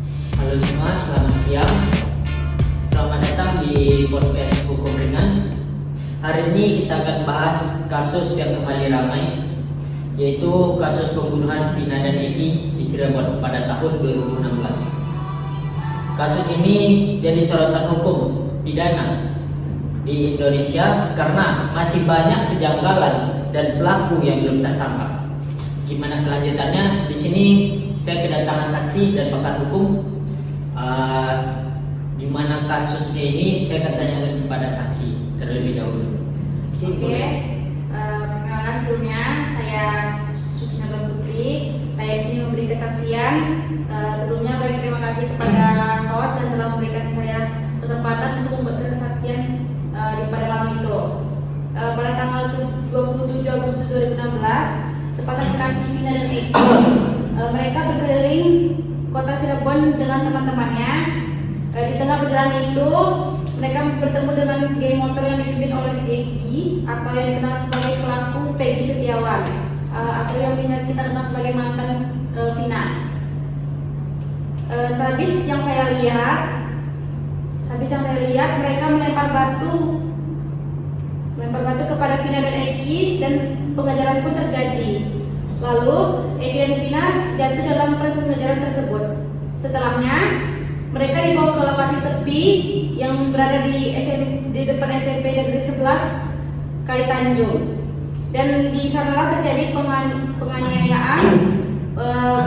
Halo semua, selamat siang. Selamat datang di podcast Hukum Ringan. Hari ini kita akan bahas kasus yang kembali ramai, yaitu kasus pembunuhan Vina dan Eki di Cirebon pada tahun 2016. Kasus ini jadi sorotan hukum pidana di Indonesia karena masih banyak kejanggalan dan pelaku yang belum tertangkap. Gimana kelanjutannya? Di sini saya kedatangan saksi dan pakar hukum. Gimana kasusnya ini saya akan tanyakan kepada saksi terlebih dahulu. Perkenalkan sebelumnya saya Suci Nabila Putri. Saya di sini memberi kesaksian. Sebelumnya baik terima kasih kepada kawas yang telah memberikan saya kesempatan untuk membuat kesaksian di pada malam itu. Pada tanggal 27 Agustus 2016, sepasang kekasih Vina dan Eki mereka berkeliling kota Cirebon dengan teman-temannya. Di tengah perjalanan itu mereka bertemu dengan geng motor yang dipimpin oleh Eki atau yang dikenal sebagai pelaku Peggy Setiawan, atau yang bisa kita kenal sebagai mantan Vina. Sehabis yang saya lihat mereka melempar batu kepada Vina dan Eki dan pengejaran pun terjadi. Lalu Eki dan Vina jatuh dalam pengejaran tersebut. Setelahnya mereka dibawa ke lokasi sepi yang berada di depan SMP Negeri 11 Kali Tanjung. Dan di sanalah terjadi penganiayaan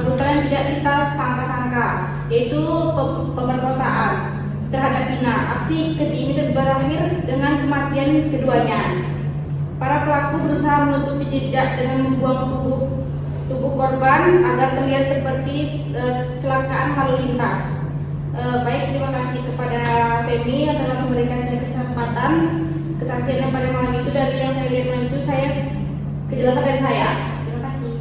brutal yang tidak kita sangka-sangka, yaitu pemerkosaan terhadap Vina. Aksi keji ini berakhir dengan kematian keduanya. Para pelaku berusaha menutupi jejak dengan membuang tubuh korban agar terlihat seperti kecelakaan lalu lintas. Baik, terima kasih kepada Femi yang telah memberikan saya kesempatan kesaksiannya pada malam itu. Dari yang saya lihat malam itu, kejelasan dari saya. Terima kasih.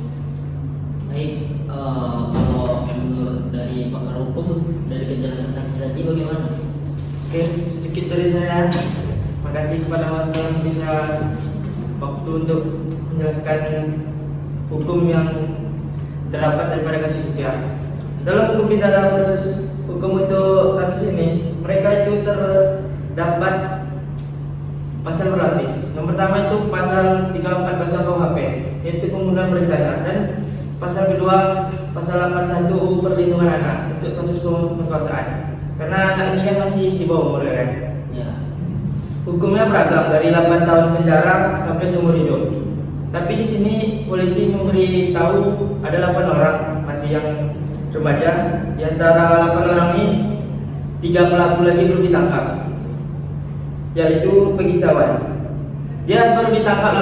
Baik, kalau menurut dari pakar hukum, dari kejelasan saksi tadi bagaimana? Oke, sedikit dari saya. Terima kasih kepada Mas yang bisa waktu untuk menjelaskan hukum yang terdapat daripada kasus itu ya. Dalam hukum pidana proses hukum untuk kasus ini, mereka itu terdapat pasal berlapis. Yang pertama itu pasal 340 KUHP, yaitu pembunuhan berencana, dan pasal kedua pasal 81 UU Perlindungan Anak untuk kasus pemerkosaan. Karena anak ini kan masih di bawah umur kan. Ya. Hukumnya beragam dari 8 tahun penjara sampai seumur hidup. Tapi di sini polisi memberi tahu ada 8 orang masih yang remaja. Di antara 8 orang ini 3 pelaku lagi belum ditangkap, yaitu Peggy Setiawan. Dia baru ditangkap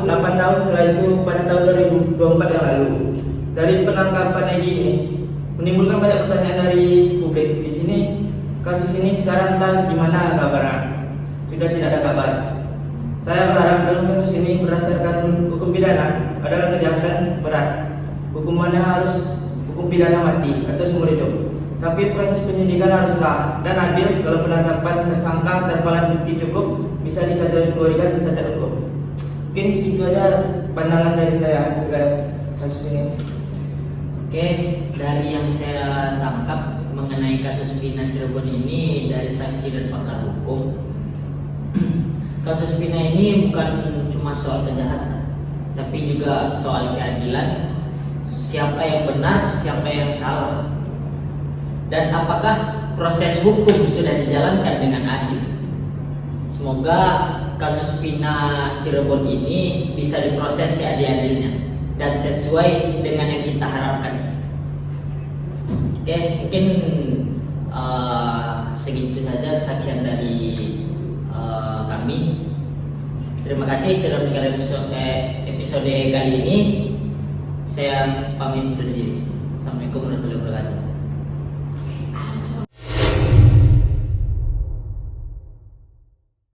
8 tahun setelah itu pada tahun 2024 yang lalu. Dari penangkapan Egy ini menimbulkan banyak pertanyaan dari publik. Di sini kasus ini sekarang entah gimana kabarnya. Sudah tidak ada kabar. Saya berharap dalam kasus ini berdasarkan hukum pidana adalah kejahatan berat. Hukumannya harus hukum pidana mati atau seumur hidup. Tapi proses penyidikan harus sah dan adil. Kalau penetapan tersangka tanpa alat bukti cukup bisa dikategorikan cacat hukum. Mungkin segitu aja pandangan dari saya terhadap kasus ini. Oke, dari yang saya tangkap mengenai kasus Vina Cirebon ini dari saksi dan pakar hukum, kasus Vina ini bukan cuma soal kejahatan, tapi juga soal keadilan. Siapa yang benar, siapa yang salah, dan apakah proses hukum sudah dijalankan dengan adil. Semoga kasus Vina Cirebon ini bisa diproses seadil-adilnya dan sesuai dengan yang kita harapkan. Oke, mungkin segitu saja kesaksian dari kami. Terima kasih sudah mendengar episode kali ini. Saya pamit undur diri. Assalamualaikum warahmatullahi wabarakatuh.